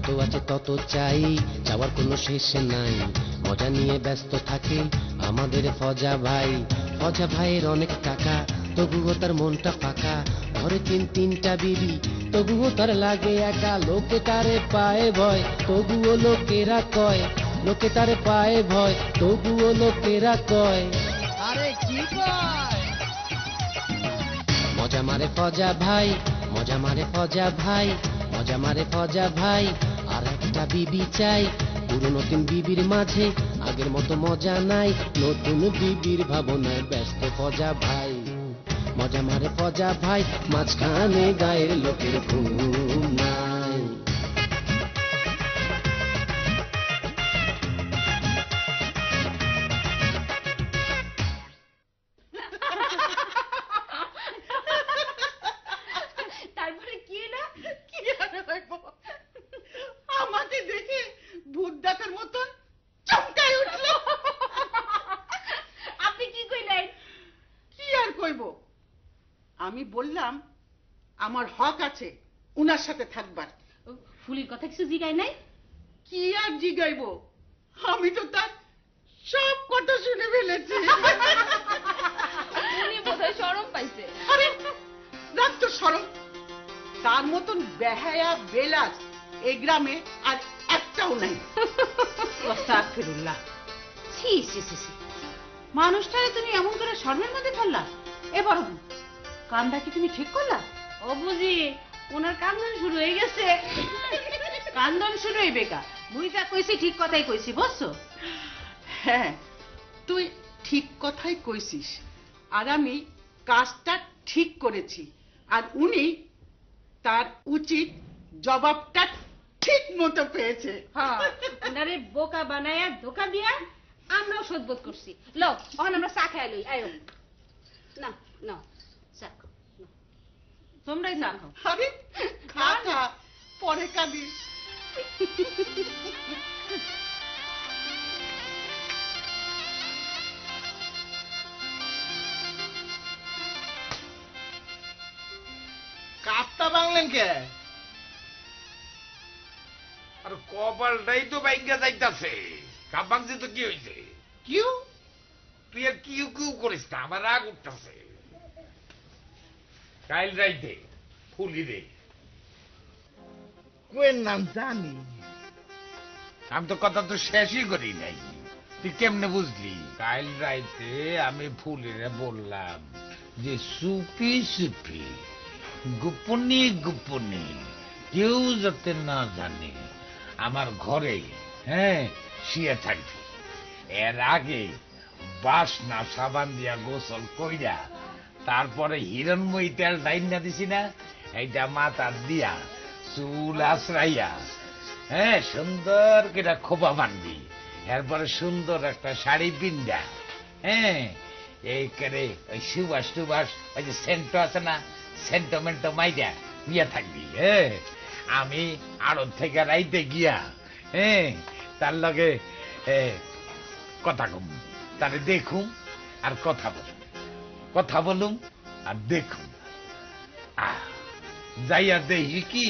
যত আছে তত চাই, চাওয়ার কোনো শেষ নাই। মজা নিয়ে ব্যস্ত থাকে আমাদের ফজা ভাই। ফজা ভাইয়ের অনেক টাকা, তবুও তার মনটা ফাঁকা। ঘরে তিনটা বিবি, তবুও তার লাগে একা। লোকে তারে পায়ে ভয়, তবুও লোকেরা কয়। লোকে তারে পায়ে ভয়, তবুও লোকেরা কয়। আরে কি কয়? মজা মারে ফজা ভাই, মজা মারে ফজা ভাই, মজা মারে ফজা ভাই। আর একটা বিবি চাই, পুরনো তিন বিবির মাঝে আগের মতো মজা নাই। নতুন বিবির ভাবনায় ব্যস্ত ফজা ভাই। মজা মারে ফজা ভাই, মাঝখানে গায়ের লোকের ঘুম নাই। তারপরে কি না কি আর হইব? আমাকে দেখে ভূত ডাকার মতন চমকাই উঠলো। আপনি কি কইলেন? কি আর কইব? আমি বললাম আমার হক আছে উনার সাথে থাকবার। ফুলির কথা কিছু জিগায় নাই? কি আর জিগাইব? আমি তো তার সব কথা শুনে ফেলেছি। উনি বোধহয় শরম পাইছে। আরে রাখ তো শরম। তার মতন বেহায়া বেলাজ এই গ্রামে আর একটাও নাই। আস্তাগফিরুল্লাহ। ছি ছি ছি ছি, মানুষটারে তুমি এমন করে শরমের মধ্যে ফেললা? এবার কান্দা কি তুমি ঠিক করলা? ও বুঝি ওনার কান্দন শুরু হয়ে গেছে। কান্দন শুরু হইবে কা? মুই যা কইছি ঠিক কথাই কইছি, বুঝছো? হ্যাঁ, তুই ঠিক কথাই কইছিস। আর আমি কাজটা ঠিক করেছি। আর উনি তার উচিত জবাবটা ঠিক মতো পেয়েছে। হ্যাঁ, ওনারে বোকা বানায়া ধোকা দিয়া আমরাও শোধবোধ করছি। লও এখন আমরা চা খাই লই। আয়ো না না, চা খাও, নাও। তোমরাই চা খাও। আরে খা খা, পরে কাঁদিস। কাপটা ভাঙলেন কে? আর কপালটাই তো বাইঙ্গা যাইতাছে। কাপ ভাঙছে তো কি হয়েছে? কিউ? তুই আর কিউ কিউ করিস না, আমার রাগ উঠতেছে। কাইল রাইতে ফুলি রে, কোয়ের নাম জানি। আমি তো কথা তো শেষই করি নাই, তুই কেমনে বুঝলি? কাইল রাইতে আমি ফুলিরে বললাম যে সুপি সুপি গোপনে গোপনে কেউ যাতে না জানে আমার ঘরে, হ্যাঁ, শুয়ে থাকবি। এর আগে বাসনা সাবান দিয়া গোসল কইরা তারপরে হিরণময়ী তেল ডাইনা দিছি না, এইটা মাথা দিয়া চুল আশ্রাইয়া, হ্যাঁ, সুন্দর করে খোপা বানবি। এরপরে সুন্দর একটা শাড়ি পিন্দা, হ্যাঁ, এই করে ওই সুবাস টুবাস, ওই যে সেন্ট আছে না, সেন্টমেন্ট মাইরা নিয়ে থাকবি। হ্যাঁ, আমি আড়ত থেকে রাইতে গিয়া, হ্যাঁ, তার লগে কথা কম, তারে দেখুম আর কথা বলুম, কথা বলুম আর দেখুম। যাইয়া দেখি কি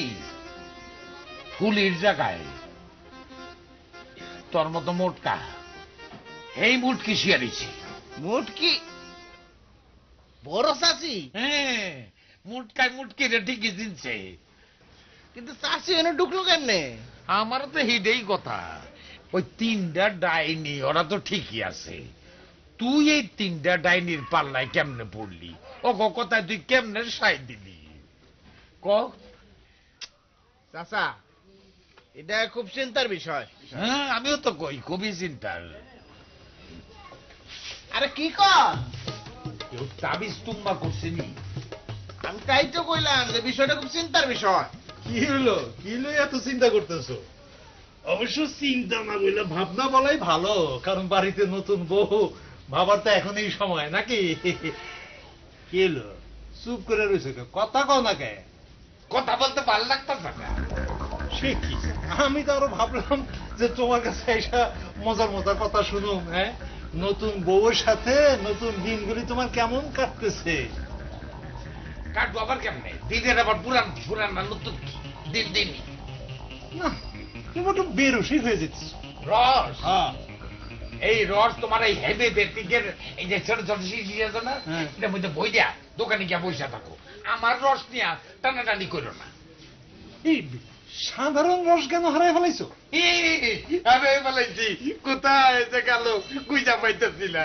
ফুলির জায়গায় তোর মতো মোটকা, এই মুটকি শিয়ারিছি। মুটকি? বড় চাচি? হ্যাঁ, মুটকায় মুটকি রে ঠিকই চিনছে। কিন্তু চাচি এনে ঢুকলো কেমনে? আমারও তো হিডেই কথা। ওই তিনটা ডাইনি ওরা তো ঠিকই আছে, তুই এই তিনটা ডাইনির পাল্লায় কেমনে পড়লি? ও কথায় তুই কেমনে সাই দিলি ক? চাচা, এটা খুব চিন্তার বিষয়। হ্যাঁ, আমিও তো কই খুবই চিন্তার। আরে কি কর? কেউ তাবিজ তুম্বা করছিনি? আমি তাই তো কইলাম যে বিষয়টা খুব চিন্তার বিষয়। কি হলো? কি হলো এত চিন্তা করতেছো? অবশ্য চিন্তা না বললে ভাবনা বলাই ভালো, কারণ বাড়িতে নতুন বউ, ভাবার তো এখনই সময় নাকি? কি হলো? চুপ করে রয়েছে, কথা কও না কে? কথা বলতে ভালো লাগতেছে না। সে কি, আমি তো আরো ভাবলাম যে তোমার কাছে এসা মজার মজার কথা শুনুম। হ্যাঁ, নতুন বউয়ের সাথে নতুন দিনগুলি তোমার কেমন কাটতেছে? কাটবো আবার কেমনে? দিনের আবার পুরান পুরান না নতুন দিন দিন। না, তুমি একটু বেরসি হয়ে যেতেছ। রস, হ্যাঁ এই রস তোমার এই হেভি বেটিকের এই যে ছোট ছোট শিশি আছে না, হ্যাঁ। এটার মধ্যে বই দেয়া দোকানে গিয়া বসে থাকো। আমার রস নিয়া টানাটানি করো না। এই সাধারণ রস কেন হারাই ফেলাইছো? আমি বলেছি কোথায় যে গেল গুইজা পাইতেছি না।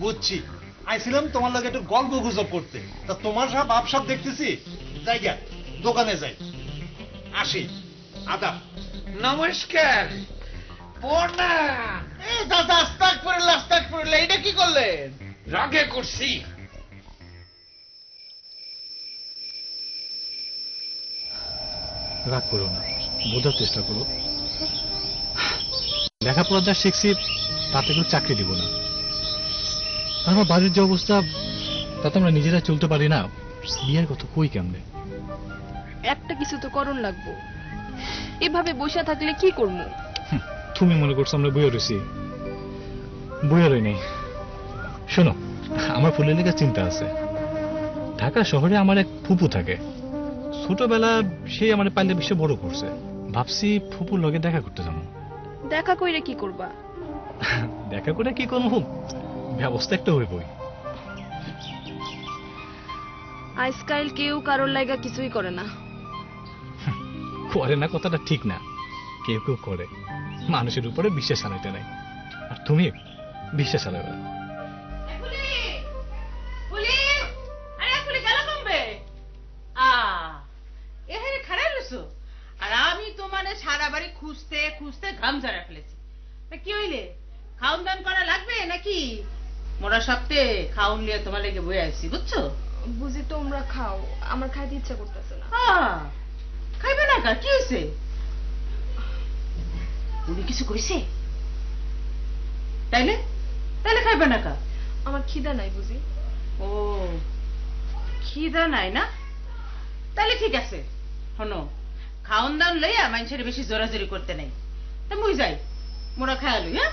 বুঝছি, আইছিলাম তোমার লাগে একটু গল্প গুজব করতে, তা তোমার সব আপসাপ দেখতেছি। জায়গা দোকানে যাই, আসি। আদাব। নমস্কার প্রণাম। দাদা আস্তাক পড়লে এটা কি করলেন? রাগে করছি। রাগ করো না, বোঝার চেষ্টা করো। লেখাপড়া যা শিখছি তাতে কেউ চাকরি দিব না। আমার বাড়ির যে অবস্থা তাতে আমরা নিজেরা চলতে পারি না, বিয়ের কথা কই কেমনে? একটা কিছু তো করণ লাগবো, এভাবে বসে থাকলে কি করবো? তুমি মনে করছো আমরা বইয়া রয়েছি? বইয়া রই নেই। শোনো, আমার ফুলের লেগে চিন্তা আছে। ঢাকা শহরে আমার এক ফুপু থাকে, ছোটবেলা সেই আমার পাইলে বিশ্বে বড় করছে। ভাবছি ফুপুর লগে দেখা করতে যাবো। দেখা কইরে কি করবা? দেখা করে কি করবো, ব্যবস্থা একটা হইবই। আজকাল কেউ কারোর লাগা কিছুই করে না। করে না কথাটা ঠিক না, কেউ কেউ করে। মানুষের উপরে বিশ্বাস হারাইতে নাই, আর তুমি বিশ্বাস হারাবে না। এখানে খারাপ রয়েছো, আর আমি তো মানে সারা বাড়ি খুঁজতে খুঁজতে ঘাম ঝাড়া ফেলেছি। তা কি হইলে, খাউন দান করা লাগবে নাকি? মোরা সপ্তাহে খাউন নিয়ে তোমার লেগে বয়ে আসছি, বুঝছো? বুঝি তোমরা খাও, আমার খাইতে ইচ্ছা করতেছে না। খাইবে না কা? কি হয়েছে? উনি কিছু কইছে? তাইলে তাইলে খাইবে না কা? আমার খিদা নাই বুঝি। ও, খিদা নাই না? তাহলে ঠিক আছে, শোনো, খাওন দাওন লইয়া মানুষের বেশি জোরাজোরি করতে নাই। তা মুই যাই, মোরা খায়া লই। হ্যাঁ,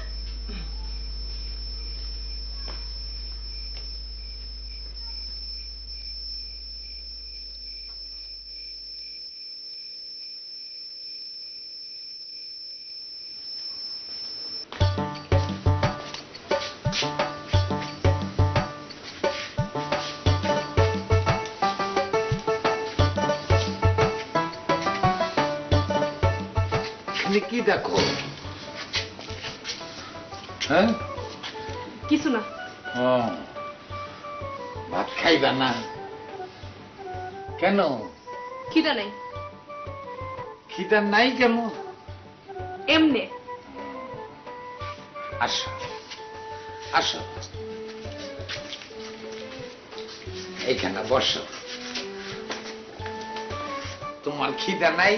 কি দেখো? হ্যাঁ, কিছু না। ও, ভাত খাইবা না কেন? খিদা নাই। খিদা নাই কেন? এমনে। আসো আসো, এখানে বসো। তোমার খিদা নাই,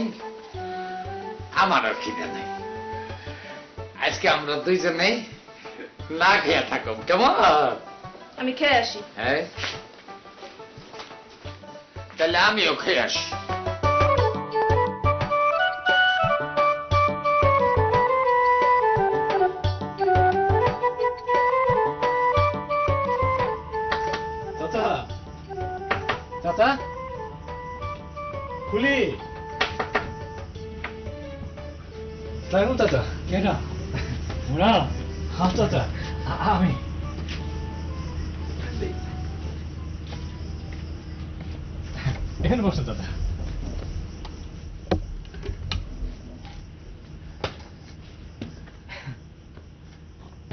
আমারও খিদা নাই। আজকে আমরা দুইজনে না খেয়ে থাকো, কেমন? আমি খেয়ে আসি। হ্যাঁ, তাহলে আমিও খেয়ে আসি। চাচা, চাচা, ফুলি। সালাম চাচা। কেনা ওরা? হ্যাঁ চাচা, আমি। এখানে বসো চাচা।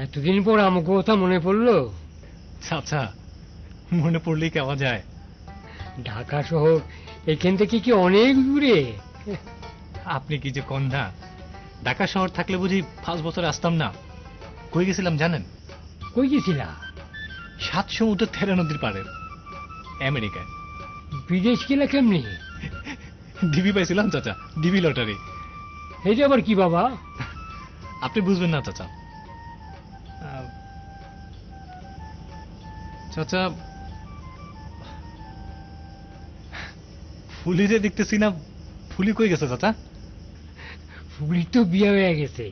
এতদিন পর আমার কথা মনে পড়লো? চাচা, মনে পড়লেই কেমন যায়। ঢাকা শহর এখান থেকে কি অনেক দূরে? আপনি কি যে কন্যা, ঢাকা শহর থাকলে বুঝি 5 বছর আসতাম না। কই গেছিলাম জানেন? কই গেছিলা? 7 সমুদ্র 13 নদীর পাড়ে, আমেরিকায়। বিদেশ গেলা কেমনি? ডিবি পাইছিলাম চাচা, ডিবি লটারি। এই যে আবার কি বাবা? আপনি বুঝবেন না চাচা। চাচা, ফুলি যে দেখতেছি না, ফুলি কই গেছে চাচা? ফুলি তো বিয়ে হয়ে গেছে।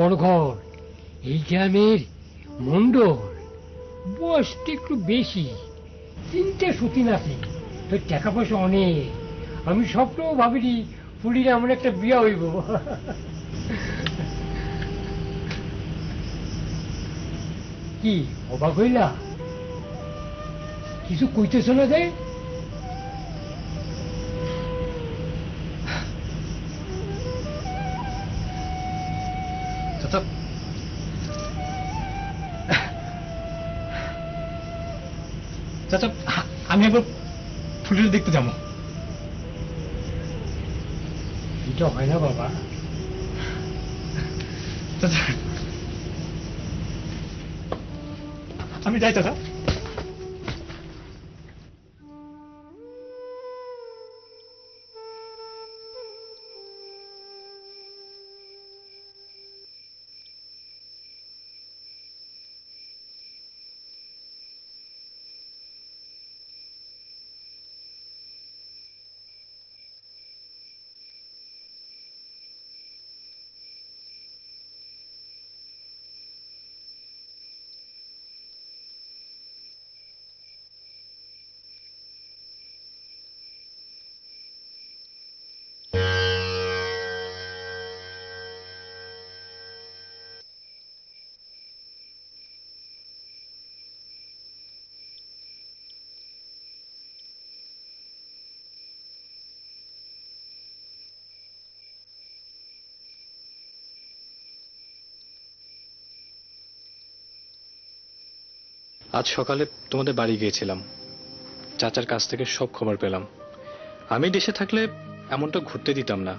পরঘর, এই গ্রামের মন্ডল, বয়সটা একটু বেশি, তিনটে সতীন আছে, তোর টাকা পয়সা অনেক। আমি স্বপ্নও ভাবিনি ফুলির এমন একটা বিয়া হইব। কি অবাক হইলা? কিছু কইতেছ না যে? চাচা, চাচা আমি একবার ফুলের দেখতে যাবো। এটা হয় না বাবা। চাচা আমি যাই চাচা। আজ সকালে তোমাদের বাড়ি গিয়েছিলাম, চাচার কাছ থেকে সব খবর পেলাম। আমি দেশে থাকলে এমনটা ঘুরতে দিতাম না।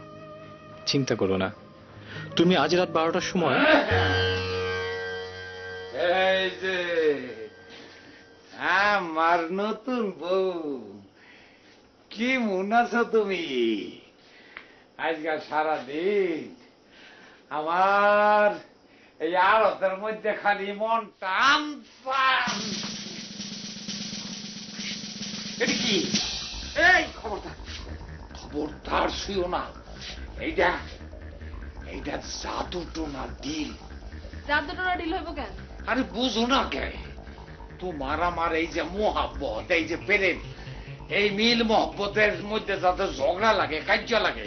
চিন্তা করো না, তুমি আজ রাত 12টার সময় এই যে আমার নতুন বউ, কি মন আছো তুমি? আজকাল সারাদিন আমার এই আড়তের মধ্যে খালি মন টান। এটা কি? এই খবরদার, খবরদার শুইও না। এইটা এইটা জাদু টোনা ডিল। জাদু টোনা ডিল হইব কেন? আরে বুঝো না কে? তোমার আমার এই যে মোহাব্বত, এই যে প্রেম, এই মিল মোহব্বতের মধ্যে যাতে ঝগড়া লাগে, কাজ্য লাগে,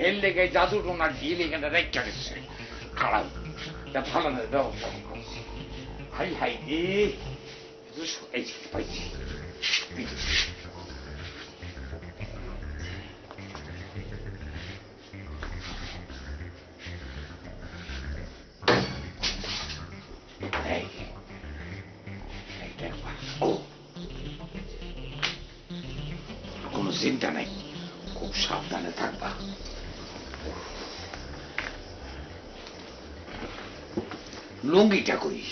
এর লেগে জাদু টোনা ডিল এখানে রেখে গেছে। খারাপ ভালো না, ব্যবস্থা করছে। হাই হাই রে, এই পাইছি। কোনো চিন্তা নাই, খুব সাবধানে থাকবা। লুঙ্গিটা করি।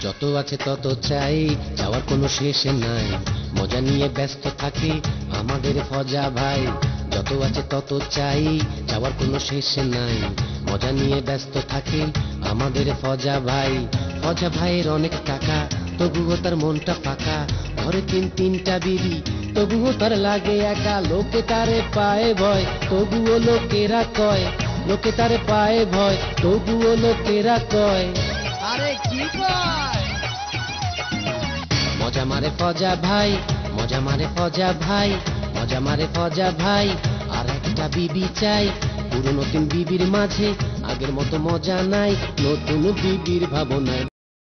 যত আছে তত চাই, চাওয়ার কোনো শেষ নাই, মজা নিয়ে ব্যস্ত থাকে আমাদের ফজা ভাই। যত আছে তত চাই, চাওয়ার কোনো শেষ নাই, মজা নিয়ে ব্যস্ত থাকে আমাদের ফজা ভাই। ফজা ভাইয়ের অনেক টাকা, তবুও তার মনটা ফাঁকা, ঘরে তিনটা বিবি, তবুও তার লাগে একা। লোকে তারে পায়ে ভয়, তবুও লোকেরা কয়, লোকে তারে পায়ে ভয়, তবুও লোকেরা কয়, আরে কি কয়? মজা মারে ফজা ভাই, মজা মারে ফজা ভাই, মজা মারে ফজা ভাই। আর একটা বিবি চাই, পুরো নতুন বিবির মাঝে আগের মতো মজা নাই, নতুন বিবির ভাবনায়